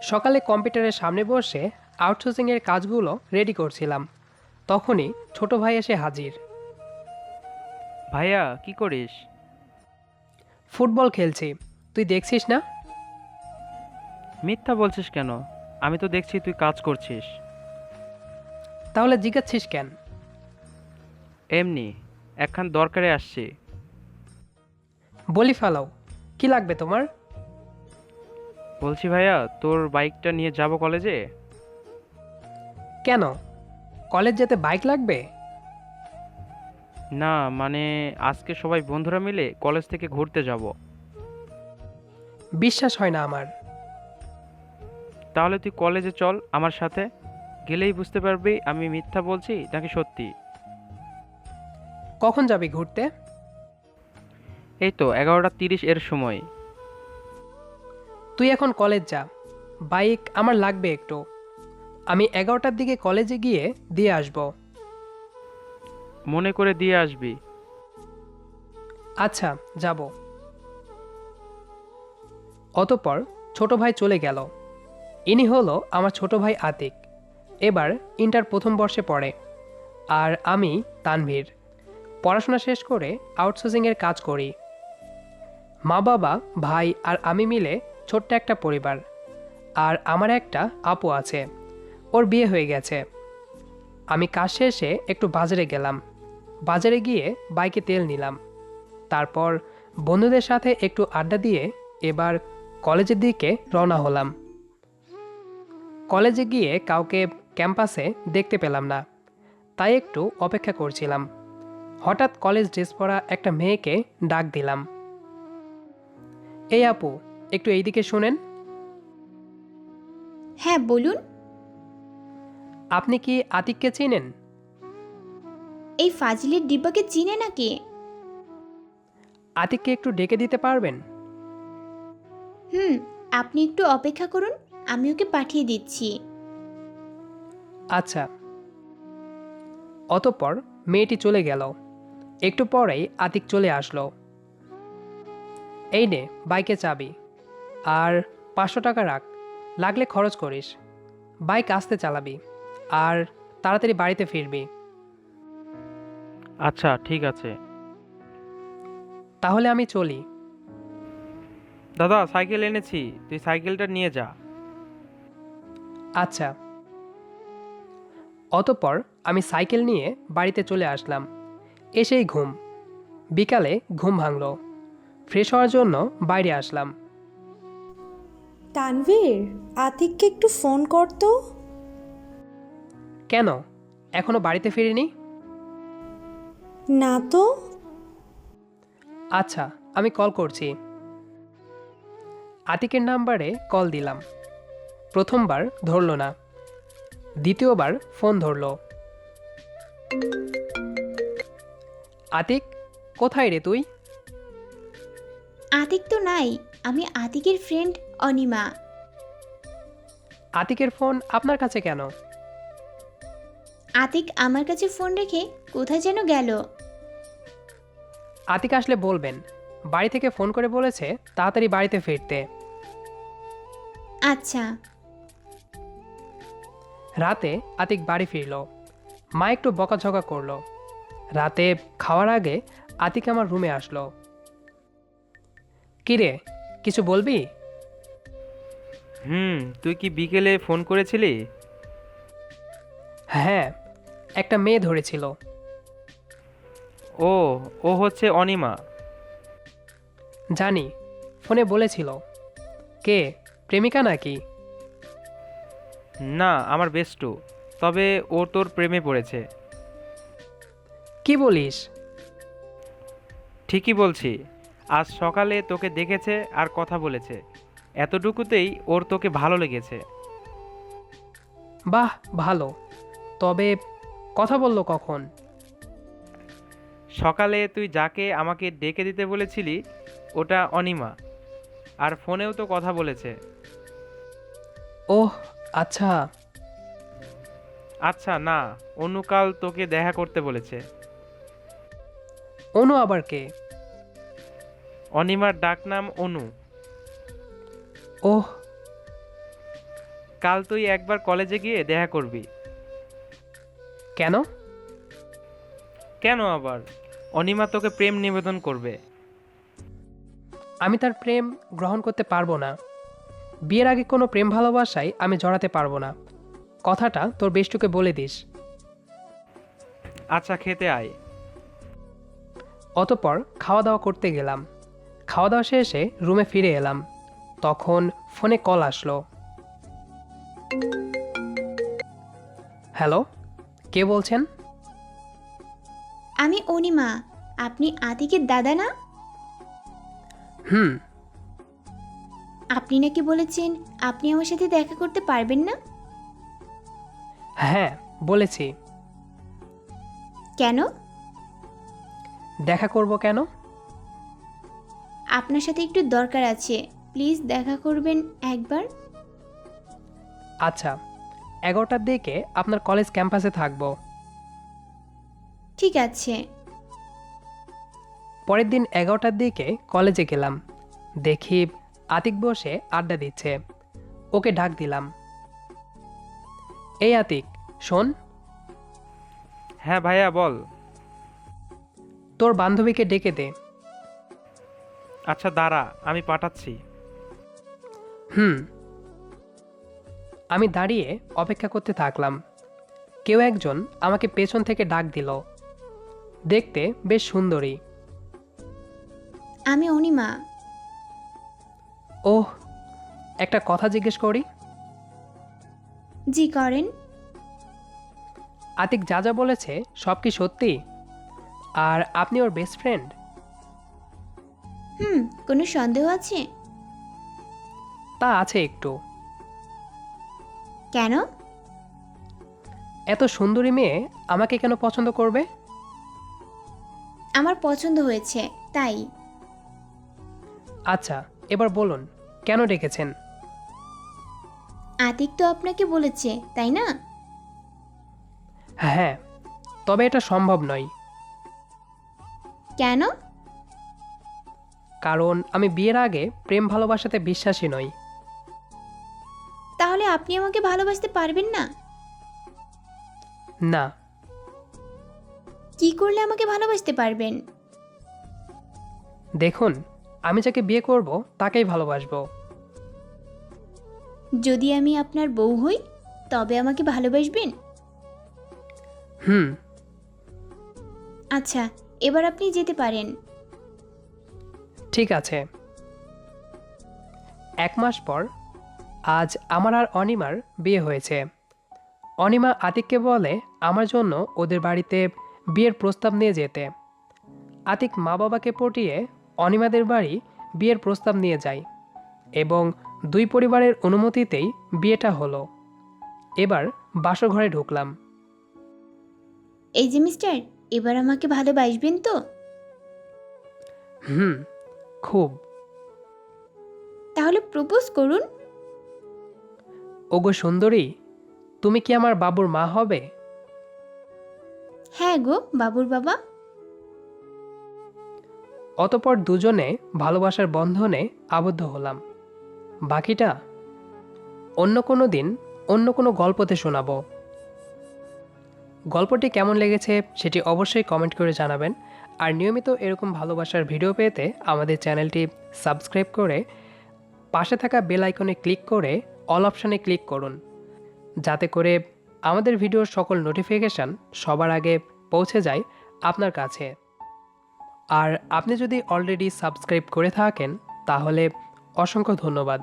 সকালে কম্পিউটারের সামনে বসে আউটসোর্সিংয়ের কাজগুলো রেডি করছিলাম। তখনই ছোট ভাই এসে হাজির। ভাইয়া কি করিস? ফুটবল খেলছি, তুই দেখছিস না? মিথ্যা বলছিস কেন? আমি তো দেখছি তুই কাজ করছিস। তাহলে জিজ্ঞাসছিস কেন? এমনি, একখান দরকারে আসছি। বলি ফেলাও, কি লাগবে তোমার? বলছি ভাইয়া, তোর বাইকটা নিয়ে যাব কলেজে। কেন, কলেজ যেতে বাইক লাগবে? না মানে, আজকে সবাই বন্ধুরা মিলে কলেজ থেকে ঘুরতে যাব। বিশ্বাস হয় না আমার। তাহলে তুই কলেজে চল আমার সাথে, গেলেই বুঝতে পারবি আমি মিথ্যা বলছি নাকি সত্যি। কখন যাবি ঘুরতে? এই তো 11:30 এর সময়। তুই এখন কলেজ যা, বাইক আমার লাগবে একটু। আমি 11টার দিকে কলেজে গিয়ে দিয়ে আসব। মনে করে দিয়ে আসবি। আচ্ছা, যাব। অতঃপর ছোট ভাই চলে গেল। ইনি হলো আমার ছোট ভাই আতিক। এবার ইন্টার প্রথম বর্ষে পড়ে। আর আমি তানভীর, পড়াশোনা শেষ করে আউটসোর্সিংয়ের কাজ করি। মা বাবা, ভাই আর আমি মিলে ছোট্ট একটা পরিবার। আর আমার একটা আপু আছে, ওর বিয়ে হয়ে গেছে। আমি কাজ শেষে একটু বাজারে গেলাম। বাজারে গিয়ে বাইকে তেল নিলাম। তারপর বন্ধুদের সাথে একটু আড্ডা দিয়ে এবার কলেজের দিকে রওনা হলাম। কলেজে গিয়ে কাউকে ক্যাম্পাসে দেখতে পেলাম না, তাই একটু অপেক্ষা করছিলাম। হঠাৎ কলেজ ড্রেস পরা একটা মেয়েকে ডাক দিলাম। এই আপু, একটু এইদিকে শোনেন। হ্যাঁ বলুন। আপনি কি আতিককে চেনেন? এই ফাজিলের ডিব্বাকে চিনে নাকি? আতিককে একটু ডেকে দিতে পারবেন? হুম, আপনি একটু অপেক্ষা করুন, আমি ওকে পাঠিয়ে দিচ্ছি। আচ্ছা। অতঃপর মেয়েটি চলে গেল। একটু পরেই আতিক চলে আসলো। এই নে বাইকে চাবি, আর 500 টাকা রাখ, লাগলে খরচ করিস। বাইক আস্তে চালাবি, আর তাড়াতাড়ি বাড়িতে ফিরবি। আচ্ছা ঠিক আছে। তাহলে আমি চলি। দাদা সাইকেল এনেছি, তুই সাইকেলটা নিয়ে যা। আচ্ছা। অতঃপর আমি সাইকেল নিয়ে বাড়িতে চলে আসলাম। এসেই ঘুম। বিকালে ঘুম ভাঙল। ফ্রেশ হওয়ার জন্য বাইরে আসলাম। তানভীর, আতিককে একটু ফোন কর তো। কেন, এখনো বাড়িতে ফিরিনি? না তো। আচ্ছা, আমি কল করছি। আতিকের নাম্বারে কল দিলাম। প্রথমবার ধরল না, দ্বিতীয়বার ফোন ধরল। আতিক, কোথায় রে তুই? আতিক তো নাই, আমি আতিকের ফ্রেন্ড অনিমা। আতিকের ফোন আপনার কাছে কেন? আতিক আমার কাছে ফোন রেখে কোথায় যেন গেল। আতিক আসলে বলবেন, বাড়ি থেকে ফোন করে বলেছে তাড়াতাড়ি বাড়িতে ফিরতে। আচ্ছা। রাতে আতিক বাড়ি ফিরল। মা একটু বকাঝকা করলো। রাতে খাওয়ার আগে আতিক আমার রুমে আসলো। কিরে, কিছু বলবি? তুই কি বিকেলে ফোন করেছিলি? হ্যাঁ, একটা মেয়ে ধরেছিল। ও, ও হচ্ছে অনিমা। জানি, ফোনে বলেছিল। কে, প্রেমিকা নাকি? না, আমার বেস্টু। তবে ও তোর প্রেমে পড়েছে। কি বলিস? ঠিকই বলছি। আজ সকালে তোকে দেখেছে আর কথা বলেছে। এতটুকুতেই ওর তোকে ভালো লেগেছে। বাহ, ভালো। তবে কথা বললো কখন? সকালে তুই যাকে আমাকে ডেকে দিতে বলেছিলি ওটা অনিমা। আর ফোনেও তো কথা বলেছে। ওহ, আচ্ছা। আচ্ছা না, অনুকাল তোকে দেখা করতে বলেছে। অনু আবার কে? অনিমার ডাকনাম অনু। ওহ, কাল তুই একবার কলেজে গিয়ে দেখা করবি। কেন? কেন আবার? অনিমা তোকে প্রেম নিবেদন করবে। আমি তার প্রেম গ্রহণ করতে পারবো না। বিয়ের আগে কোনো প্রেম ভালোবাসায় আমি জড়াতে পারবো না। কথাটা তোর বেষ্টুকে বলে দিস। আচ্ছা, খেতে আয়। অতঃপর খাওয়া দাওয়া করতে গেলাম। খাওয়া দাওয়া শেষে রুমে ফিরে এলাম। তখন ফোনে কল আসলো। হ্যালো, কে বলছেন? আমি অনিমা। আপনি আতিকের দাদা না? হুম। আপনি নাকি বলেছেন আপনি আমার সাথে দেখা করতে পারবেন না? হ্যাঁ, বলেছি। কেন? দেখা করব কেন? আপনার সাথে একটু দরকার আছে, প্লিজ দেখা করবেন একবার। আচ্ছা, 11টার দিকে আপনার কলেজ ক্যাম্পাসে থাকবো। ঠিক আছে। পরের দিন 11টার দিকে কলেজে গেলাম। দেখি আতিক বসে আড্ডা দিচ্ছে। ওকে ডাক দিলাম। এই আতিক, শোন, হ্যাঁ ভাইয়া, বল। তোর বান্ধবীকে ডেকে দে। আচ্ছা দাঁড়া, আমি পাঠাচ্ছি। হুম। আমি দাঁড়িয়ে অপেক্ষা করতে থাকলাম। কেউ একজন আমাকে পেছন থেকে ডাক দিল। দেখতে বেশ সুন্দরী। আমি অনিমা। ওহ, একটা কথা জিজ্ঞেস করি? জি করেন। আতিক যা যা বলেছে সব কি সত্যি? আর আপনি ওর বেস্ট ফ্রেন্ড? কোনো সন্দেহ আছে? তা আছে একটু। কেন? এত সুন্দরী মেয়ে আমাকে কেন পছন্দ করবে? আমার পছন্দ হয়েছে তাই। আচ্ছা, এবার বলুন, কেন ডেকেছেন? আতিক তো আপনাকে বলেছে, তাই না? হ্যাঁ, তবে এটা সম্ভব নয়। কেন? কারণ আমি বিয়ের আগে প্রেম ভালোবাসাতে বিশ্বাসী নই। তাহলে আপনি আমাকে ভালোবাসতে পারবেন না? না। কি করলে আমাকে ভালোবাসতে পারবেন? দেখুন, আমি যাকে বিয়ে করব তাকেই ভালোবাসবো। যদি আমি আপনার বউ হই তবে আমাকে ভালোবাসবেন? হুম। আচ্ছা, এবার আপনি যেতে পারেন। ঠিক আছে। 1 মাস পর আজ আমার আর অনিমার বিয়ে হয়েছে। অনিমা আতিককে বলে আমার জন্য ওদের বাড়িতে বিয়ের প্রস্তাব নিয়ে যেতে। আতিক মা বাবাকে পটিয়ে অনিমাদের বাড়ি বিয়ের প্রস্তাব নিয়ে যায় এবং দুই পরিবারের অনুমতিতেই বিয়েটা হলো। এবার বাসর ঘরে ঢুকলাম। এই যে মিস্টার, এবার আমাকে ভালোবাসবেন তো? হুম, খুব। তাহলে প্রপোজ করুন। ওগো সুন্দরী, তুমি কি আমার বাবুর মা হবে? হ্যাঁ গো বাবুর বাবা। অতপর দুজনে ভালোবাসার বন্ধনে আবদ্ধ হলাম। বাকিটা অন্য কোনো দিন অন্য কোনো গল্পতে শোনাবো। গল্পটি কেমন লেগেছে সেটি অবশ্যই কমেন্ট করে জানাবেন। আর নিয়মিত এরকম ভালোবাসার ভিডিও পেতে আমাদের চ্যানেলটি সাবস্ক্রাইব করে পাশে থাকা বেল আইকনে ক্লিক করে অল অপশানে ক্লিক করুন, যাতে করে আমাদের ভিডিওর সকল নোটিফিকেশান সবার আগে পৌঁছে যায় আপনার কাছে। আর আপনি যদি অলরেডি সাবস্ক্রাইব করে থাকেন তাহলে অসংখ্য ধন্যবাদ।